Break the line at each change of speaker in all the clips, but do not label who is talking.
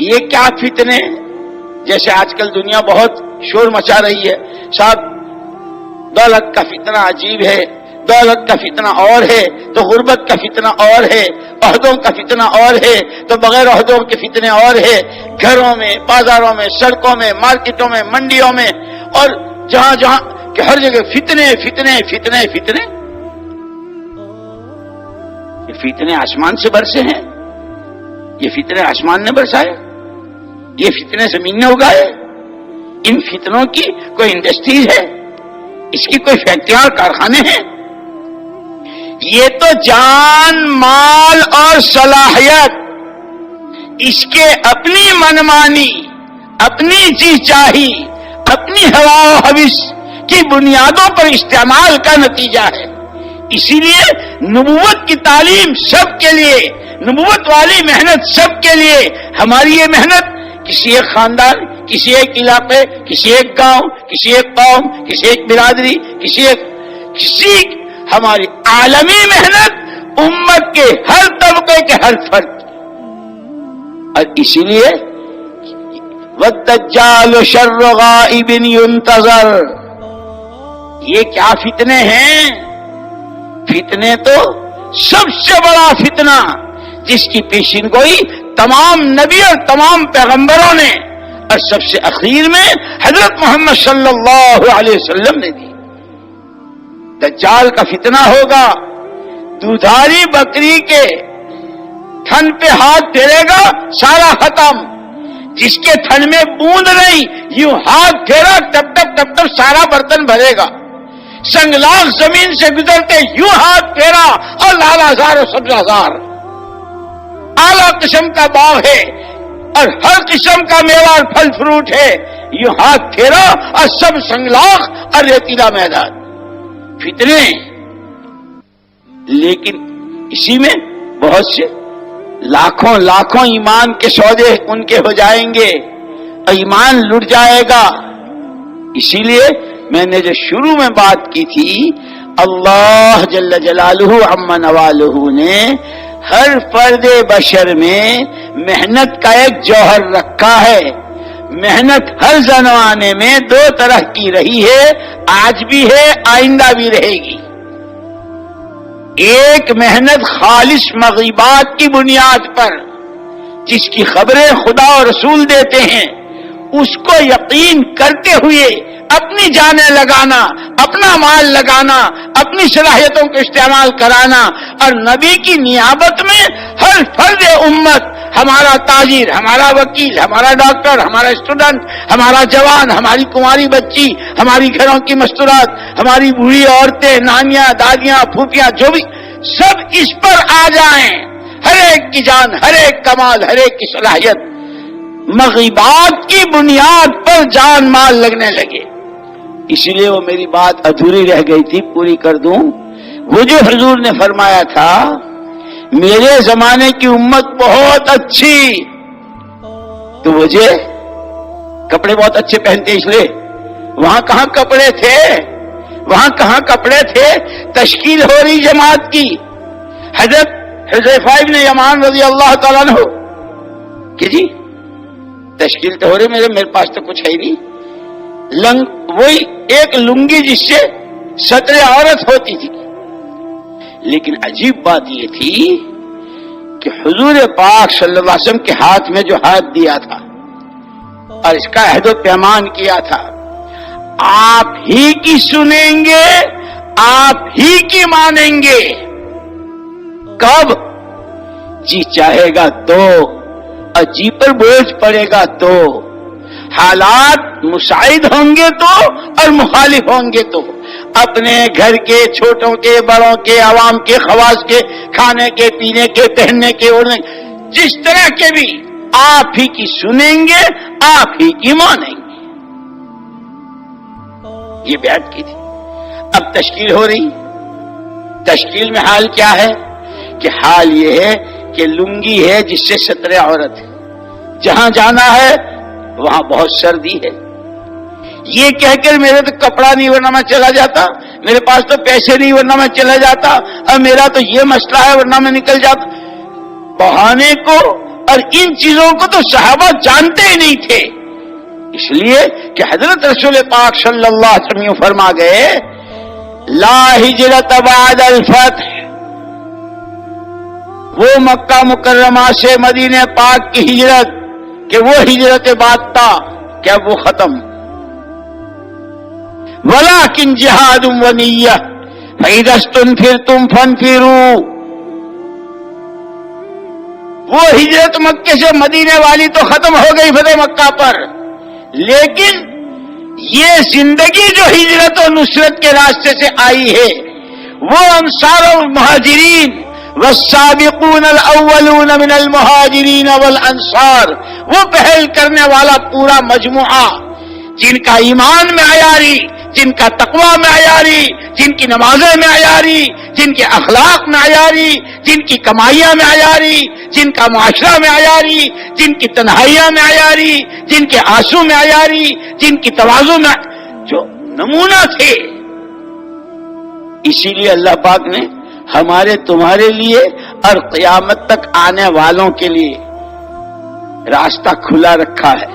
یہ کیا فتنے، جیسے آج کل دنیا بہت شور مچا رہی ہے، صاحب دولت کا فتنہ عجیب ہے، دولت کا فتنہ اور ہے تو غربت کا فتنہ اور ہے، عہدوں کا فتنہ اور ہے تو بغیر عہدوں کے فتنے اور ہے، گھروں میں، بازاروں میں، سڑکوں میں، مارکیٹوں میں، منڈیوں میں، اور جہاں جہاں کہ ہر جگہ فتنے فتنے فتنے فتنے۔ یہ فتنے آسمان سے برسے ہیں، یہ فتنے آسمان نے برسائے، یہ فتنے زمین نے اگائے؟ ان فتنوں کی کوئی انڈسٹریز ہے؟ اس کی کوئی فیکٹریاں اور کارخانے ہیں؟ یہ تو جان، مال اور صلاحیت اس کے اپنی منمانی، اپنی جی چاہی، اپنی ہوا و حوث کی بنیادوں پر استعمال کا نتیجہ ہے۔ اسی لیے نبوت کی تعلیم سب کے لیے، نبوت والی محنت سب کے لیے۔ ہماری یہ محنت کسی ایک خاندان، کسی ایک علاقے، کسی ایک گاؤں، کسی ایک قوم، کسی ایک برادری، کسی ہماری عالمی محنت امت کے ہر طبقے کے ہر فرد، اور اسی لیے والدجال شر غائب ينتظر۔ یہ کیا فتنے ہیں؟ فتنے تو سب سے بڑا فتنہ جس کی پیشین گوئی تمام نبی اور تمام پیغمبروں نے، اور سب سے اخیر میں حضرت محمد صلی اللہ علیہ وسلم نے دی۔ دجال کا فتنہ ہوگا، دودھاری بکری کے تھن پہ ہاتھ پھیرے گا، سارا ختم۔ جس کے تھن میں بوند نہیں، یوں ہاتھ پھیرا ٹپ ٹپ ٹپ ٹپ سارا برتن بھرے گا۔ سنگلاخ زمین سے گزرتے یوں ہاتھ پھیرا اور لال ہزار اور سبز ہزار۔ اعلیٰ قسم کا باغ ہے اور ہر قسم کا میوہ اور پھل فروٹ ہے، یوں ہاتھ پھیرا اور سب سنگلاخ اور ریتیلا میدان۔ فتنے، لیکن اسی میں بہت سے لاکھوں لاکھوں ایمان کے سودے ان کے ہو جائیں گے، ایمان لٹ جائے گا۔ اسی لیے میں نے جو شروع میں بات کی تھی، اللہ جل جلالہ عم نوالہ نے ہر فرد بشر میں محنت کا ایک جوہر رکھا ہے۔ محنت ہر زمانے میں دو طرح کی رہی ہے، آج بھی ہے، آئندہ بھی رہے گی۔ ایک محنت خالص مغیبات کی بنیاد پر، جس کی خبریں خدا اور رسول دیتے ہیں، اس کو یقین کرتے ہوئے اپنی جانیں لگانا، اپنا مال لگانا، اپنی صلاحیتوں کو استعمال کرانا، اور نبی کی نیابت میں ہر فرد امت، ہمارا تاجر، ہمارا وکیل، ہمارا ڈاکٹر، ہمارا اسٹوڈنٹ، ہمارا جوان، ہماری کنواری بچی، ہماری گھروں کی مستورات، ہماری بوڑھی عورتیں، نانیاں، دادیاں، پھوپھیاں، جو بھی، سب اس پر آ جائیں۔ ہر ایک کی جان، ہر ایک کمال، ہر ایک کی صلاحیت مغیبات کی بنیاد پر جان مال لگنے لگے۔ اسی لیے وہ میری بات ادھوری رہ گئی تھی، پوری کر دوں۔ وہ جو حضور نے فرمایا تھا میرے زمانے کی امت بہت اچھی، تو وجہ کپڑے بہت اچھے پہنتے اس لیے۔ وہاں کہاں کپڑے تھے؟ وہاں کہاں کپڑے تھے؟ تشکیل ہو رہی جماعت کی۔ حضرت حذیفہ ابن یمان رضی اللہ تعالیٰ عنہ کہ جی تشکیل تو ہو رہی، میرے پاس تو کچھ ہے ہی نہیں، وہی ایک لنگی جس سے سطر عورت ہوتی تھی۔ لیکن عجیب بات یہ تھی کہ حضور پاک صلی اللہ علیہ وسلم کے ہاتھ میں جو ہاتھ دیا تھا اور اس کا عہد و پیمان کیا تھا، آپ ہی کی سنیں گے، آپ ہی کی مانیں گے۔ کب؟ جی چاہے گا تو، اور جی پر بوجھ پڑے گا تو، حالات مساعد ہوں گے تو اور مخالف ہوں گے تو، اپنے گھر کے، چھوٹوں کے، بڑوں کے، عوام کے، خواص کے، کھانے کے، پینے کے، پہننے کے، اڑنے، جس طرح کے بھی، آپ ہی کی سنیں گے، آپ ہی کی مانیں گے۔ یہ بیعت کی تھی۔ اب تشکیل ہو رہی، تشکیل میں حال کیا ہے کہ حال یہ ہے کہ لنگی ہے جس سے سطر عورت ہے، جہاں جانا ہے وہاں بہت سردی ہے، یہ کہہ کر میرے تو کپڑا نہیں ورنہ میں چلا جاتا، میرے پاس تو پیسے نہیں ورنہ میں چلا جاتا، اور میرا تو یہ مسئلہ ہے ورنہ میں نکل جاتا۔ بہانے کو اور ان چیزوں کو تو صحابہ جانتے ہی نہیں تھے، اس لیے کہ حضرت رسول پاک صلی اللہ علیہ وسلم فرما گئے لا ہجرت بعد الفتح، وہ مکہ مکرمہ سے مدینہ پاک کی ہجرت کہ وہ ہجرت بعد تھا کیا وہ ختم، ولیکن جہاد و نیہ فإذا استنفرتم فانفروا، وہ ہجرت مکے سے مدینے والی تو ختم ہو گئی فتح مکہ پر، لیکن یہ زندگی جو ہجرت و نصرت کے راستے سے آئی ہے وہ انصار اور مہاجرین والسابقون الاولون من المہاجرین والانصار، وہ پہل کرنے والا پورا مجموعہ جن کا ایمان میں عیاری، جن کا تقوی میں عیاری، جن کی نمازیں میں عیاری، جن کے اخلاق میں عیاری، جن کی کمائیاں میں عیاری، جن کا معاشرہ میں عیاری، جن کی تنہائیاں میں عیاری، جن کے آنسو میں عیاری، جن کی تواضع میں جو نمونہ تھے، اسی لیے اللہ پاک نے ہمارے تمہارے لیے اور قیامت تک آنے والوں کے لیے راستہ کھلا رکھا ہے،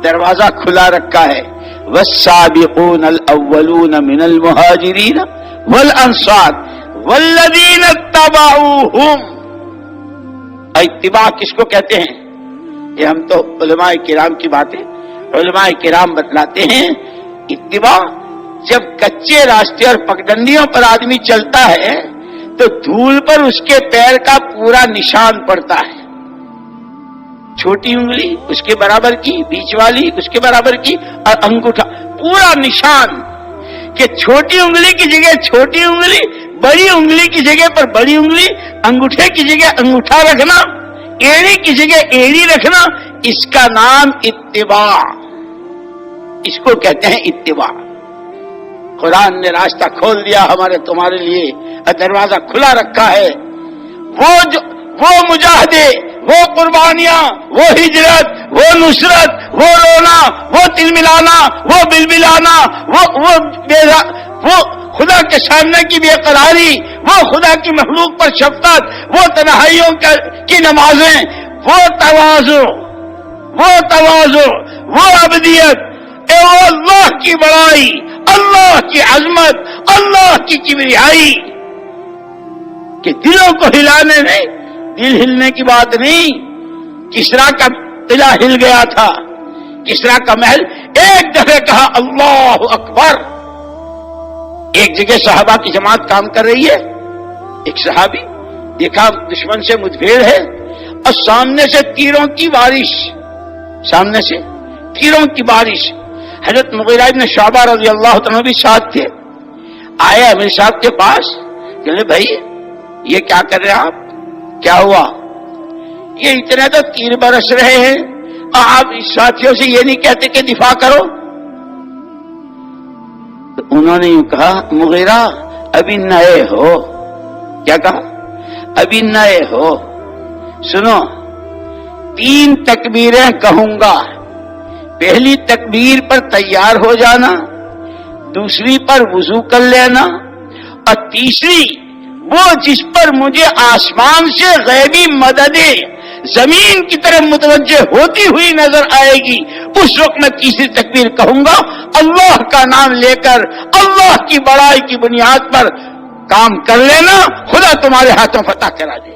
دروازہ کھلا رکھا ہے، والسابقون الاولون من المہاجرین والانصار والذین اتبعوہم۔ اتباع کس کو کہتے ہیں؟ یہ ہم تو علماء کرام کی باتیں علماء کرام بتلاتے ہیں، اتباع جب کچے راستے اور پگڈنڈیوں پر آدمی چلتا ہے تو دھول پر اس کے پیر کا پورا نشان پڑتا ہے، چھوٹی انگلی اس کے برابر کی، بیچ والی اس کے برابر کی، اور انگوٹھا پورا نشان، کہ چھوٹی انگلی کی جگہ چھوٹی انگلی، بڑی انگلی کی جگہ پر بڑی انگلی، انگوٹھے کی جگہ انگوٹھا رکھنا، ایڑی کی جگہ ایڑی رکھنا، اس کا نام اتباع، اس کو کہتے ہیں اتباع۔ قرآن نے راستہ کھول دیا ہمارے تمہارے لیے، دروازہ کھلا رکھا ہے، وہ مجاہدے، وہ قربانیاں، وہ ہجرت، وہ نصرت، وہ رونا، وہ تل ملانا، وہ بل بلانا، وہ خدا کے سامنے کی بے قراری، وہ خدا کی مخلوق پر شفقت، وہ تنہائیوں کی نمازیں، وہ تواضع، وہ عبدیت، وہ اللہ کی بڑائی، اللہ کی عظمت، اللہ کی کبریائی، کہ دلوں کو ہلانے نہیں، دل ہلنے کی بات نہیں۔ کسریٰ کا قلعہ ہل گیا تھا، کسریٰ کا محل، ایک دفعہ کہا اللہ اکبر، ایک جگہ صحابہ کی جماعت کام کر رہی ہے، ایک صحابی دیکھا دشمن سے مدبھیڑ ہے اور سامنے سے تیروں کی بارش، حضرت مغیرہ بن شعبہ رضی اللہ عنہ بھی ساتھ تھے، آئے امیر صاحب کے پاس، کہ بھائی یہ کیا کر رہے ہیں آپ، کیا ہوا؟ یہ اتنے تو تیر برس رہے ہیں، آپ ساتھیوں سے یہ نہیں کہتے کہ دفاع کرو؟ تو انہوں نے یوں کہا مغیرہ ابھی نئے ہو، کیا کہا؟ ابھی نئے ہو، سنو 3 تکبیریں کہوں گا، پہلی تکبیر پر تیار ہو جانا، دوسری پر وضو کر لینا، اور تیسری وہ جس پر مجھے آسمان سے غیبی مدد زمین کی طرف متوجہ ہوتی ہوئی نظر آئے گی، اس وقت میں تیسری تکبیر کہوں گا، اللہ کا نام لے کر اللہ کی بڑائی کی بنیاد پر کام کر لینا، خدا تمہارے ہاتھوں فتح کرا دے۔